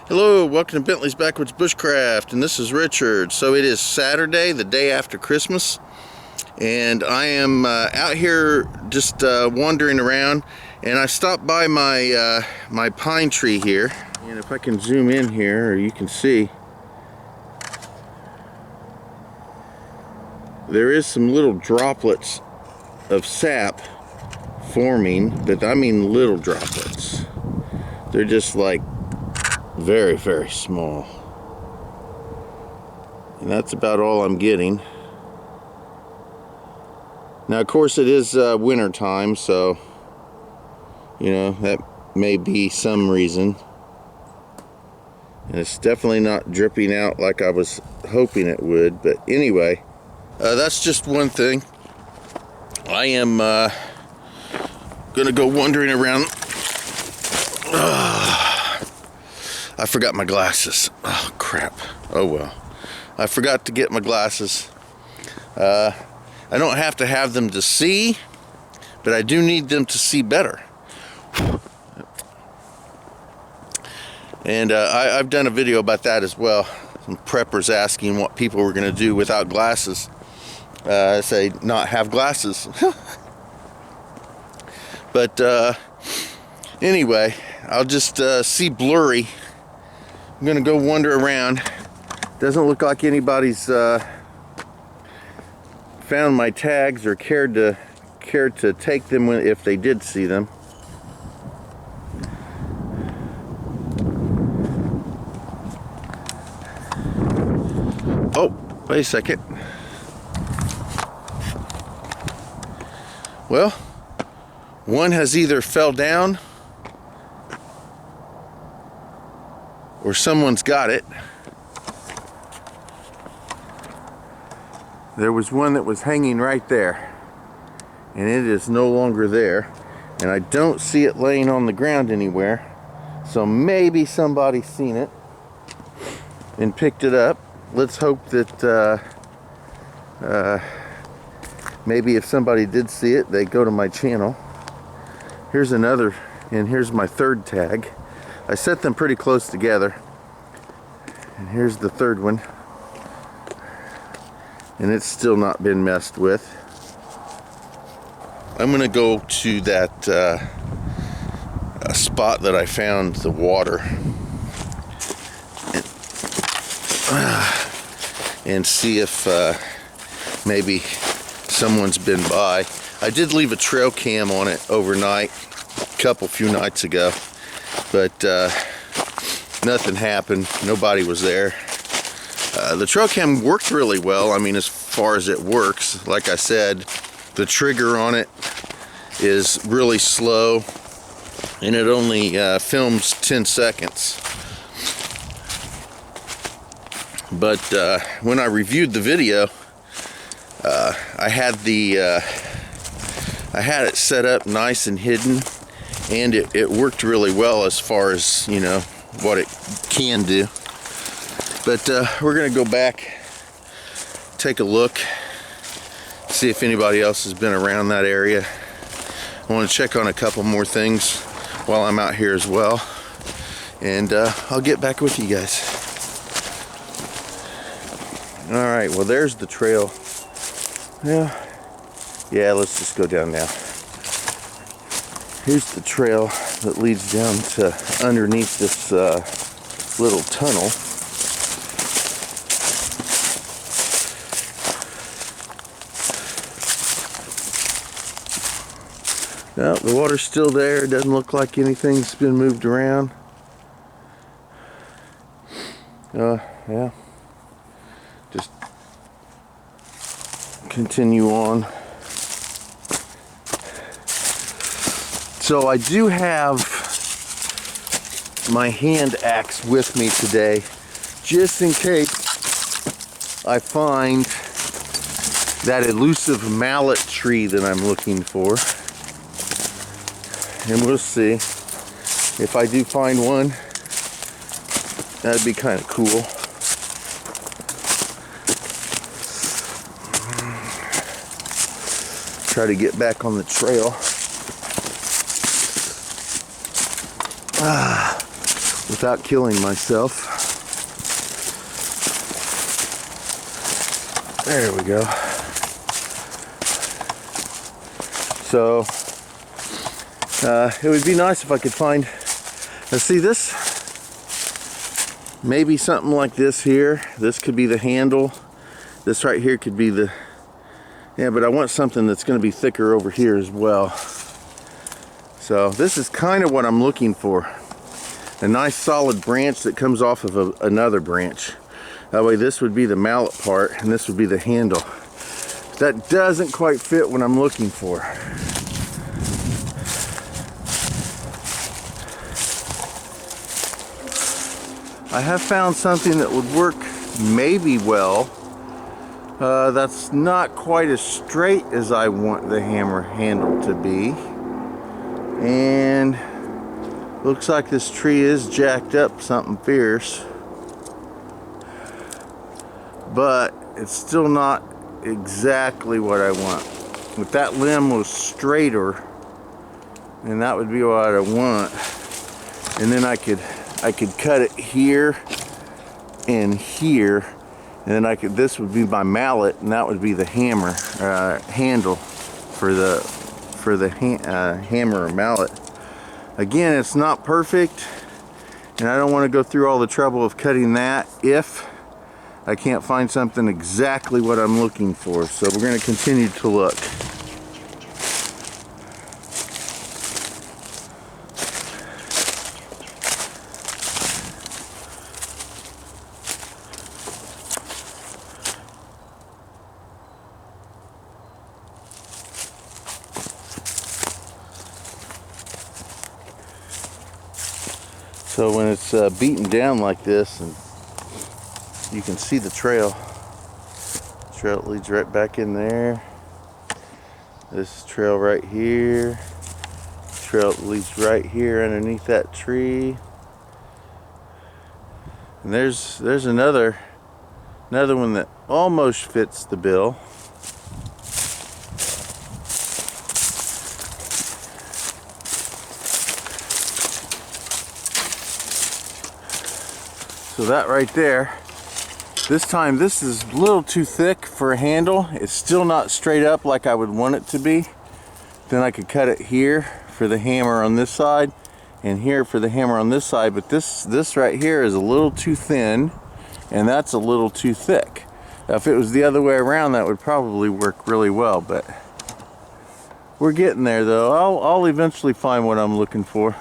Hello, welcome to Bentley's Backwoods Bushcraft, and this is Richard. So it is Saturday, the day after Christmas, and I am out here just wandering around, and I stopped by my my pine tree here, and if I can zoom in here, you can see there is some little droplets of sap forming, but I mean little droplets. They're just like very, very small. And that's about all I'm getting. Now, of course, it is winter time, so, you know, that may be some reason. And it's definitely not dripping out like I was hoping it would. But anyway, that's just one thing. I am gonna go wandering around. I forgot my glasses. Oh, crap. Oh, well. I forgot to get my glasses. I don't have to have them to see, but I do need them to see better. And I've done a video about that as well. Some preppers asking what people were going to do without glasses. I say not have glasses. But anyway, I'll just see blurry. I'm gonna go wander around. Doesn't look like anybody's found my tags or cared to take them if they did see them. Oh, wait a second. Well, one has either fell down or someone's got it. There was one that was hanging right there, and it is no longer there, and I don't see it laying on the ground anywhere, so maybe somebody's seen it and picked it up. Let's hope that maybe if somebody did see it, they go to my channel. Here's another, and here's my third tag. I set them pretty close together, and here's the third one, and it's still not been messed with. I'm gonna go to that spot that I found the water and see if maybe someone's been by. I did leave a trail cam on it overnight, a few nights ago. But nothing happened. Nobody was there. The trail cam worked really well. I mean, as far as it works, like I said, the trigger on it is really slow, and it only films 10 seconds. But when I reviewed the video, I had it set up nice and hidden. And it worked really well as far as, you know, what it can do. But we're going to go back, take a look, see if anybody else has been around that area. I want to check on a couple more things while I'm out here as well. And I'll get back with you guys. Alright, well, there's the trail. Yeah, let's just go down now. Here's the trail that leads down to underneath this little tunnel. No, the water's still there. It doesn't look like anything's been moved around. Yeah. Just continue on. So I do have my hand axe with me today, just in case I find that elusive mallet tree that I'm looking for. And we'll see. If I do find one, that'd be kind of cool. Try to get back on the trail. without killing myself. There we go. So it would be nice if I could find, let's see, this, maybe something like this here. This could be the handle. This right here could be the, yeah, but I want something that's going to be thicker over here as well. So this is kind of what I'm looking for. A nice solid branch that comes off of another branch. That way this would be the mallet part and this would be the handle. That doesn't quite fit what I'm looking for. I have found something that would work maybe well. That's not quite as straight as I want the hammer handle to be. And looks like this tree is jacked up something fierce. But it's still not exactly what I want. If that limb was straighter, then that would be what I want. And then I could cut it here and here, and then this would be my mallet, and that would be the hammer handle for the hammer or mallet. Again, it's not perfect, and I don't want to go through all the trouble of cutting that if I can't find something exactly what I'm looking for. So we're going to continue to look. So when it's beaten down like this, and you can see the trail. The trail leads right back in there. This trail right here. The trail leads right here underneath that tree. And there's another one that almost fits the bill. So that right there, this time this is a little too thick for a handle. It's still not straight up like I would want it to be. Then I could cut it here for the hammer on this side and here for the hammer on this side, but this right here is a little too thin and that's a little too thick. Now, if it was the other way around, that would probably work really well, but we're getting there though. I'll eventually find what I'm looking for.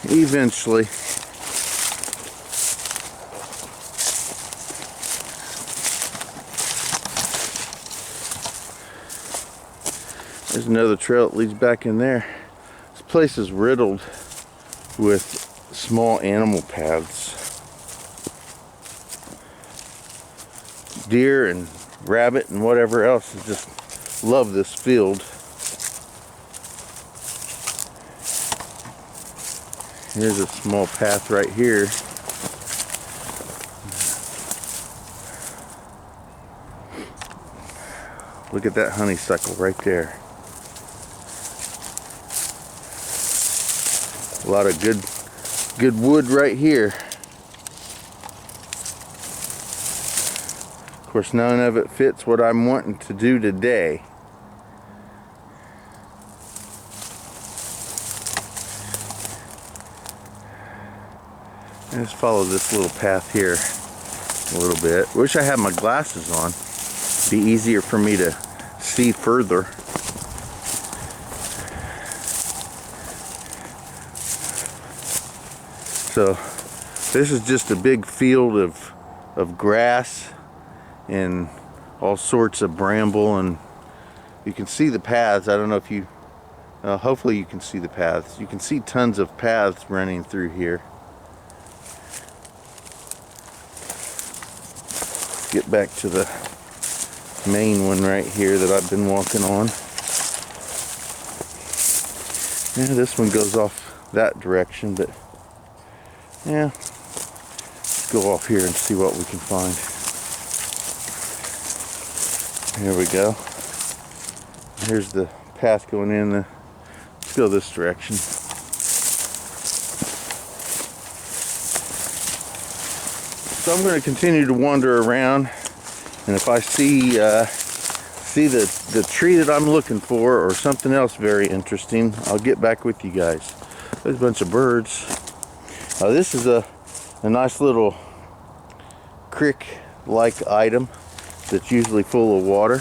Eventually. There's another trail that leads back in there. This place is riddled with small animal paths. Deer and rabbit and whatever else just love this field. Here's a small path right here. Look at that honeysuckle right there. A lot of good wood right here. Of course, none of it fits what I'm wanting to do today. Just follow this little path here a little bit. Wish I had my glasses on. Be easier for me to see further. So this is just a big field of grass and all sorts of bramble, and you can see the paths. I don't know if you hopefully you can see the paths. You can see tons of paths running through here. Get back to the main one right here that I've been walking on. Yeah, this one goes off that direction, but yeah, let's go off here and see what we can find. Here we go. Here's the path going in. go this direction. So I'm going to continue to wander around, and if I see the tree that I'm looking for or something else very interesting, I'll get back with you guys. There's a bunch of birds. This is a nice little creek-like item that's usually full of water,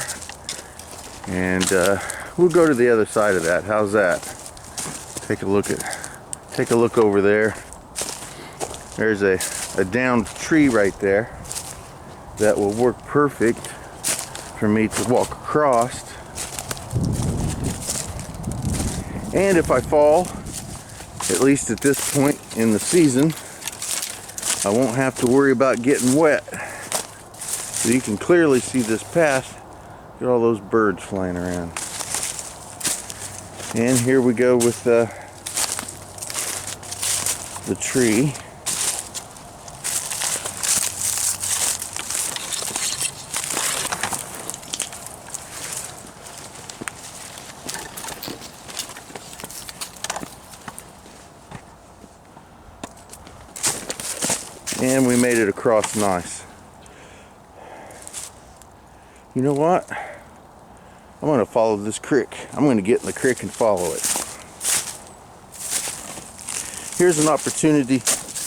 and we'll go to the other side of that. How's that? Take a look over there. There's a downed tree right there that will work perfect for me to walk across. And if I fall, at least at this point in the season, I won't have to worry about getting wet. So you can clearly see this path. Look at all those birds flying around. And here we go with the tree. And we made it across nice. You know what? I'm going to follow this creek. I'm going to get in the creek and follow it. Here's an opportunity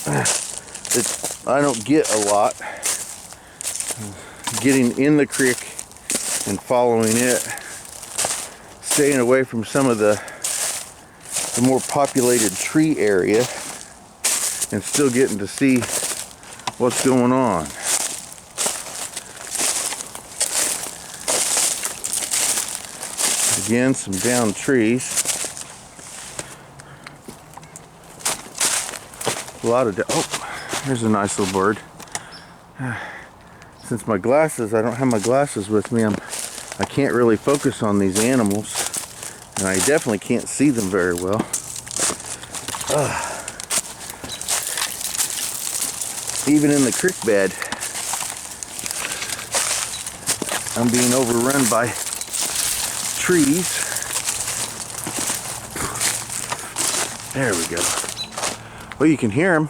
that I don't get a lot. Getting in the creek and following it. Staying away from some of the more populated tree area. And still getting to see what's going on. Again, some downed trees. A lot of oh, here's a nice little bird. Since my glasses, I don't have my glasses with me, I can't really focus on these animals, and I definitely can't see them very well. Even in the creek bed, I'm being overrun by trees. There we go. Well, you can hear them.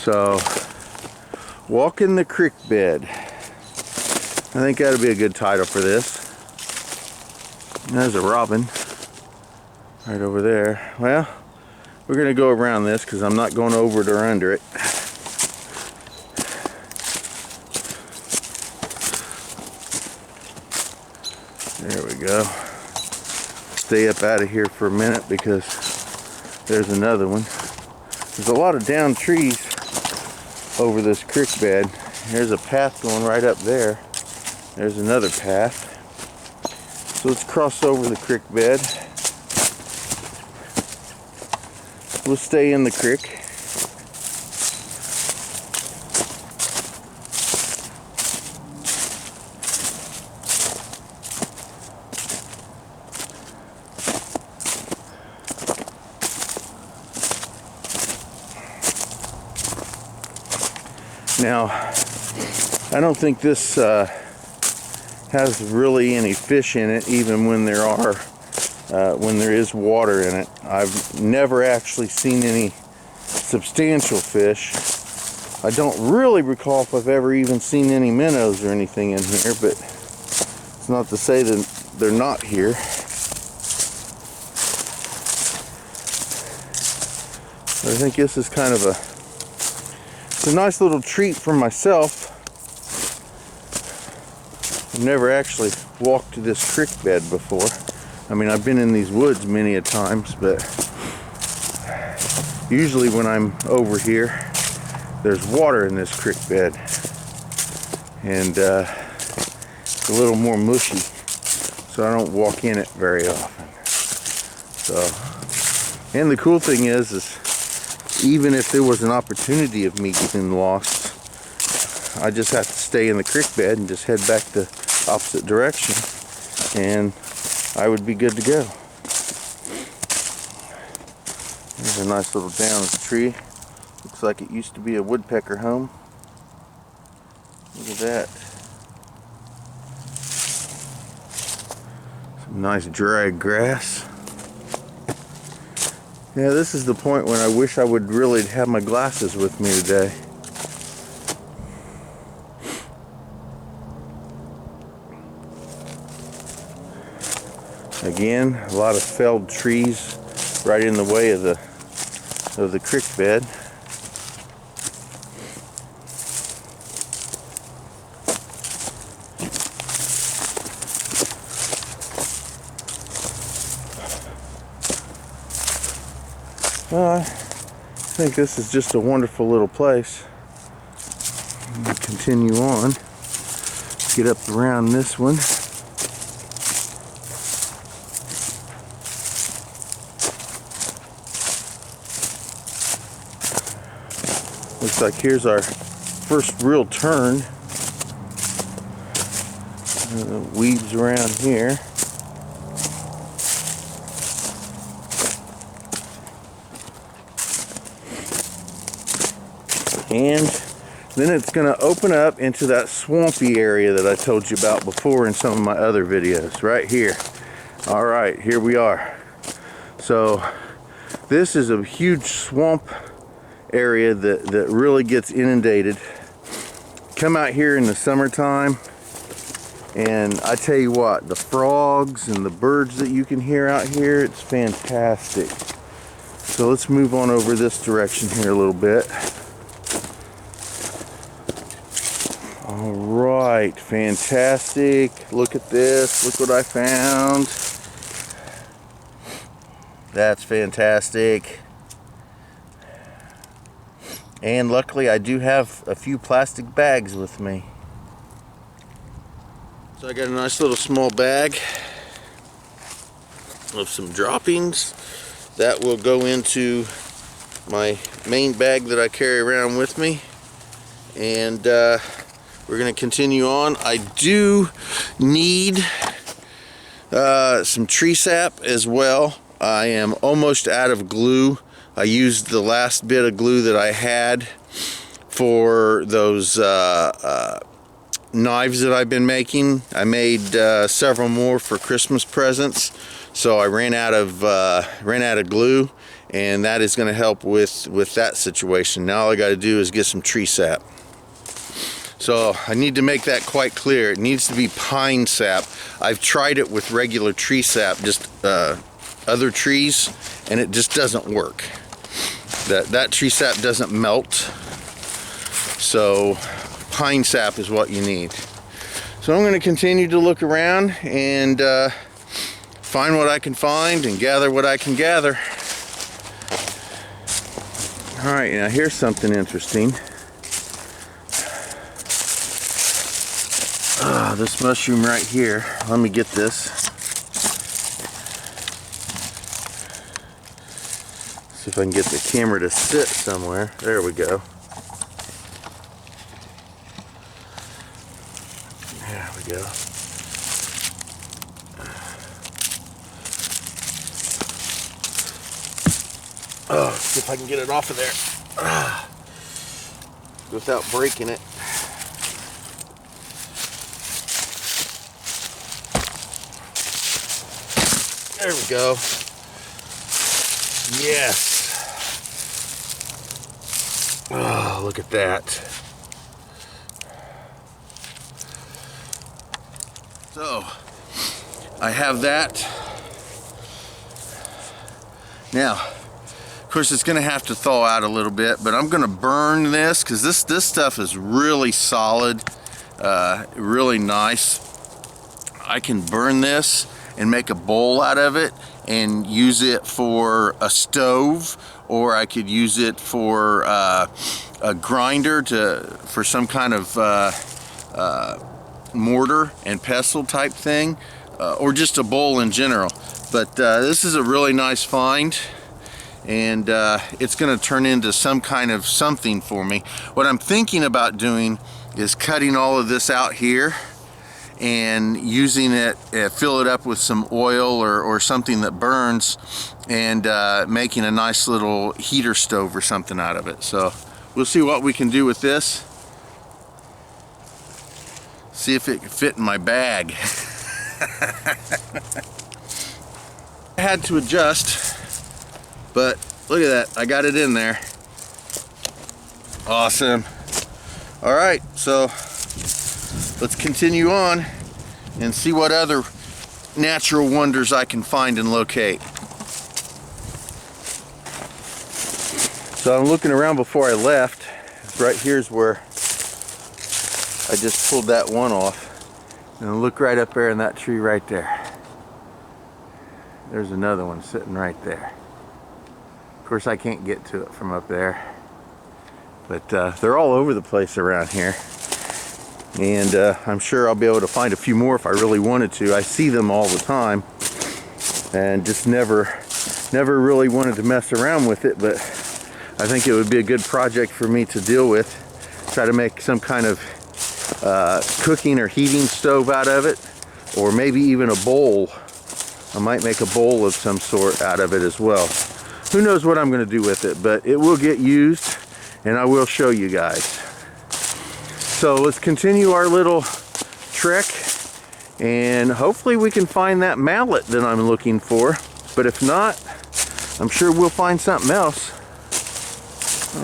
So, walking the creek bed. I think that'll be a good title for this. There's a robin right over there. Well, we're going to go around this because I'm not going over it or under it. There we go. Stay up out of here for a minute because there's another one. There's a lot of downed trees over this creek bed. There's a path going right up there. There's another path. So let's cross over the creek bed. We'll stay in the creek. Now, I don't think this has really any fish in it, even when there is water in it. I've never actually seen any substantial fish. I don't really recall if I've ever even seen any minnows or anything in here, but it's not to say that they're not here. But I think this is kind of it's a nice little treat for myself. I've never actually walked to this creek bed before. I mean, I've been in these woods many a times, but usually when I'm over here, there's water in this creek bed. And it's a little more mushy, so I don't walk in it very often. So, and the cool thing is even if there was an opportunity of me getting lost, I just have to stay in the creek bed and just head back the opposite direction, and I would be good to go. There's a nice little down tree. Looks like it used to be a woodpecker home. Look at that. Some nice dry grass. Yeah, this is the point when I wish I would really have my glasses with me today. Again, a lot of felled trees right in the way of the creek bed. Well, I think this is just a wonderful little place. We'll continue on. Get up around this one. Looks like here's our first real turn. Weeds around here. And then it's going to open up into that swampy area that I told you about before in some of my other videos, right here. All right, here we are. So this is a huge swamp area that really gets inundated. Come out here in the summertime, and I tell you what, the frogs and the birds that you can hear out here, it's fantastic. So let's move on over this direction here a little bit. All right, fantastic. Look at this. Look what I found. That's fantastic. And luckily I do have a few plastic bags with me. So I got a nice little small bag of some droppings that will go into my main bag that I carry around with me. And we're going to continue on. I do need some tree sap as well. I am almost out of glue. I used the last bit of glue that I had for those knives that I've been making. I made several more for Christmas presents, so I ran out of glue, and that is going to help with that situation. Now all I got to do is get some tree sap. So I need to make that quite clear. It needs to be pine sap. I've tried it with regular tree sap, just other trees, and it just doesn't work. That tree sap doesn't melt. So pine sap is what you need. So I'm going to continue to look around and find what I can find and gather what I can gather. All right, now here's something interesting. This mushroom right here. Let me get this. See if I can get the camera to sit somewhere. There we go. There we go. Oh, see if I can get it off of there without breaking it. There we go. Yes. Oh, look at that. So, I have that. Now, of course, it's going to have to thaw out a little bit, but I'm going to burn this because this stuff is really solid, really nice. I can burn this and make a bowl out of it and use it for a stove, or I could use it for a grinder for some kind of mortar and pestle type thing, or just a bowl in general. But this is a really nice find, and it's going to turn into some kind of something for me. What I'm thinking about doing is cutting all of this out here and using it, fill it up with some oil or something that burns, and making a nice little heater stove or something out of it. So we'll see what we can do with this. See if it can fit in my bag. I had to adjust, but look at that, I got it in there. Awesome. All right, so let's continue on and see what other natural wonders I can find and locate. So I'm looking around before I left. Right here's where I just pulled that one off. And look right up there in that tree right there. There's another one sitting right there. Of course, I can't get to it from up there. But they're all over the place around here. And I'm sure I'll be able to find a few more if I really wanted to. I see them all the time. And just never really wanted to mess around with it. But I think it would be a good project for me to deal with. Try to make some kind of cooking or heating stove out of it. Or maybe even a bowl. I might make a bowl of some sort out of it as well. Who knows what I'm going to do with it, but it will get used and I will show you guys. So let's continue our little trek and hopefully we can find that mallet that I'm looking for. But if not, I'm sure we'll find something else.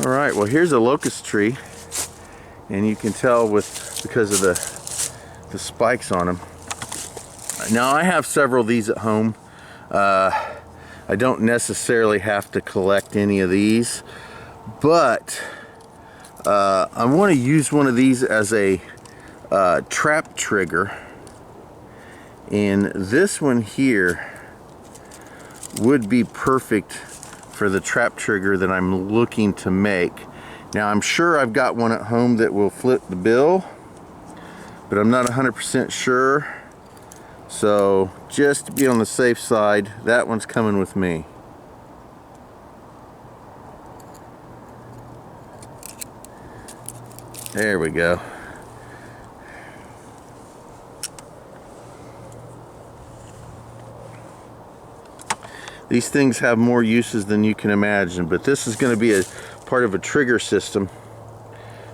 All right, well here's a locust tree and you can tell because of the spikes on them. Now I have several of these at home. I don't necessarily have to collect any of these, but I want to use one of these as a trap trigger, and this one here would be perfect for the trap trigger that I'm looking to make. Now I'm sure I've got one at home that will flip the bill, but I'm not 100% sure. So just to be on the safe side, that one's coming with me. There we go. These things have more uses than you can imagine, but this is going to be a part of a trigger system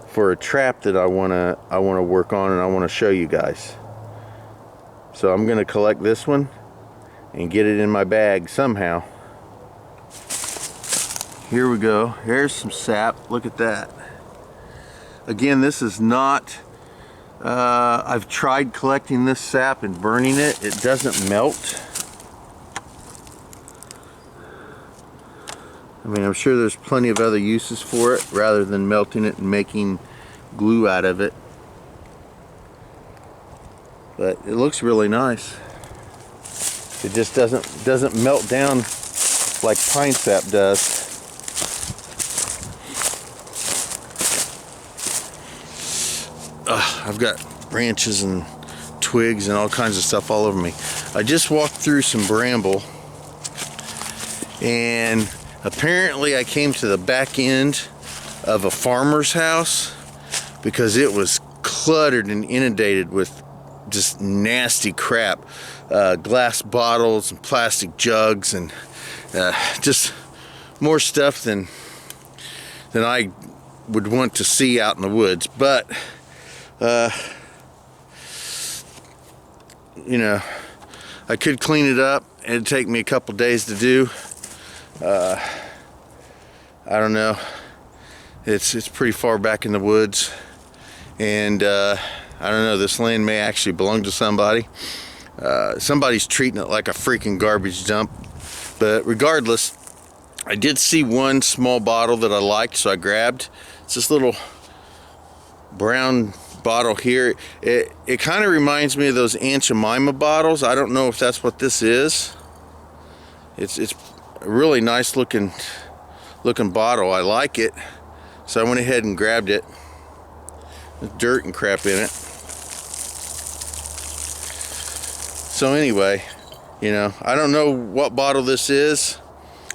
for a trap that I want to work on and I want to show you guys. So I'm going to collect this one and get it in my bag somehow. Here we go. Here's some sap. Look at that. Again, this is not, I've tried collecting this sap and burning it. It doesn't melt. I mean, I'm sure there's plenty of other uses for it rather than melting it and making glue out of it. But it looks really nice. It just doesn't melt down like pine sap does. I've got branches and twigs and all kinds of stuff all over me. I just walked through some bramble and apparently I came to the back end of a farmer's house because it was cluttered and inundated with just nasty crap, glass bottles and plastic jugs and just more stuff than I would want to see out in the woods. But you know, I could clean it up. It'd take me a couple days to do. I don't know. It's pretty far back in the woods, and I don't know. This land may actually belong to somebody. Somebody's treating it like a freaking garbage dump. But regardless, I did see one small bottle that I liked, so I grabbed. It's this little brown bottle here. It kind of reminds me of those Aunt Jemima bottles. I don't know if that's what this is. It's a really nice looking bottle. I like it, so I went ahead and grabbed it. There's dirt and crap in it. So anyway, you know, I don't know what bottle this is.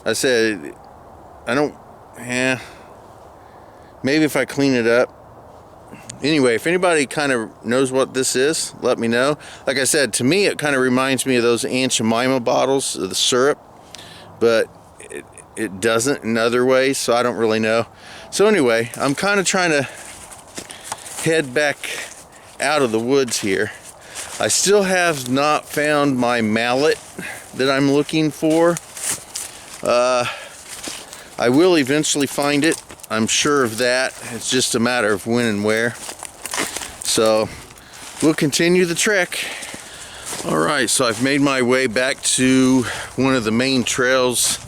I said maybe if I clean it up, Anyway, if anybody kind of knows what this is, let me know. Like I said, to me it kind of reminds me of those Aunt Jemima bottles of the syrup, but it doesn't in other ways, so I don't really know. So anyway, I'm kind of trying to head back out of the woods here. I still have not found my mallet that I'm looking for. I will eventually find it. I'm sure of that. It's just a matter of when and where. So we'll continue the trek. All right, so I've made my way back to one of the main trails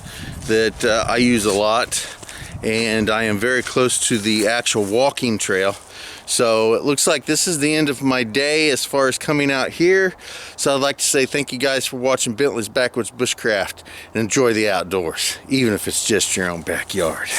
that I use a lot, and I am very close to the actual walking trail. So it looks like this is the end of my day as far as coming out here. So I'd like to say thank you guys for watching Bentley's Backwoods Bushcraft, and enjoy the outdoors, even if it's just your own backyard.